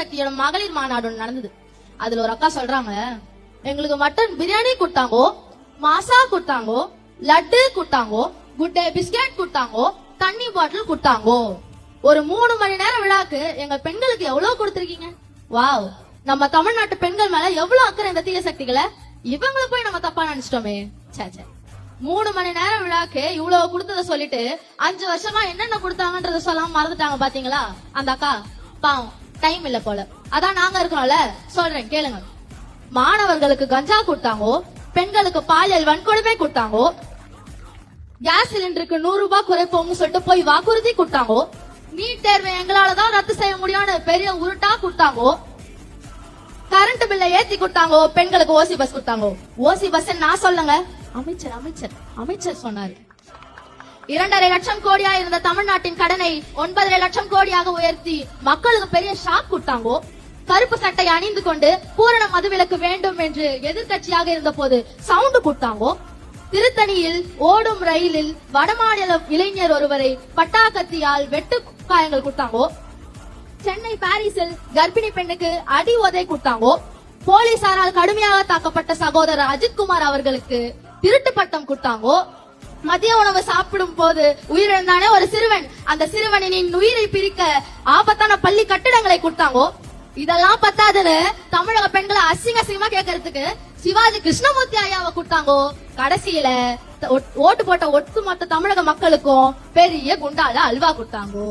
சக்தியோட மகளிர் மாநாடு நடந்தது. அதுல ஒரு அக்கா சொல்றாங்க, எங்களுக்கு மட்டன் பிரியாணி கொடுத்தாங்கோ, மாசா கொடுத்தாங்கோ, லட்டு கொடுத்தாங்கோ, குட் டே பிஸ்கட் கொடுத்தாங்கோ, தண்ணி பாட்டில் கொடுத்தாங்கோ. ஒரு 3 மணி நேரம் விழாக்கு எங்க பெண்களுக்கு எவ்வளவு கொடுத்திருக்கீங்க. வாவ், நம்ம தமிழ்நாட்டு பெண்கள் மேல எவ்வளவு அக்கறை இந்த தீய சக்திகளை. இவங்களை போய் நம்ம தப்பா நினைச்சிட்டோமே. 3 மணி நேரம் விழாக்கு இவ்வளவு கொடுத்தத சொல்லிட்டு 5 வருஷமா என்னென்ன கொடுத்தாங்கன்றத சொல்லாம மறந்துட்டாங்க பாத்தீங்களா அந்த அக்கா. பாவம், டைம் இல்ல போல. அதான் நாங்க இருக்கோம்ல, சொல்றேன் கேளுங்க. மாணவர்களுக்கு கஞ்சா கொடுத்தாங்கோ, பெண்களுக்கு பாலியல் வன்கொடுமை கொடுத்தாங்கோ, கேஸ் சிலிண்டருக்கு 100 ரூபாய் குறைப்போம்னு சொல்லிட்டு போய் வாக்குறுதி கொடுத்தாங்கோ, நீட் தேர்வை எங்களாலதான் ரத்து செய்ய முடியும்னு பெரிய உருட்டா கொடுத்தாங்கோ, கரண்ட் பில்லை ஏத்தி கொடுத்தாங்கோ, பெண்களுக்கு ஓசி பஸ் கொடுத்தாங்கோ. ஓசி பஸ் நான் சொல்லுங்க, அமைச்சர் சொன்னாரு. 2.5 லட்சம் கோடியா இருந்த தமிழ்நாட்டின் கடனை 9.5 லட்சம் கோடியாக உயர்த்தி மக்களுக்கு பெரிய ஷாக் கொடுத்தாங்கோ. கருப்பு சட்டை அணிந்து கொண்டு பூரண மதுவிலக்கு வேண்டும் என்று எதிர்கட்சியாக இருந்த போது சவுண்ட் கொடுத்தாங்கோ. திருத்தணியில் ஓடும் ரயிலில் வடமாநில இளைஞர் ஒருவரை பட்டாக்கத்தியால் வெட்டு காயங்கள் கொடுத்தாங்கோ. சென்னை பாரிஸில் கர்ப்பிணி பெண்ணுக்கு அடி உதை கொடுத்தாங்கோ. போலீசாரால் கடுமையாக தாக்கப்பட்ட சகோதரர் அஜித்குமார் அவர்களுக்கு திருட்டு பட்டம் கொடுத்தாங்கோ. மதிய உணவு சாப்பிடும் போது உயிரிழந்தானே ஒரு சிறுவன், அந்த சிறுவனின் உயிரை பிரிக்க ஆபத்தான பள்ளி கட்டிடங்களை கொடுத்தாங்கோ. இதெல்லாம் பத்தாதுன்னு தமிழக பெண்களை அசிங்கமா கேட்கறதுக்கு சிவாஜி கிருஷ்ணமூர்த்தி ஐயாவை கொடுத்தாங்கோ. கடைசியில ஓட்டு போட்ட ஒட்டுமொத்த தமிழக மக்களுக்கும் பெரிய குண்டால அல்வா கொடுத்தாங்கோ.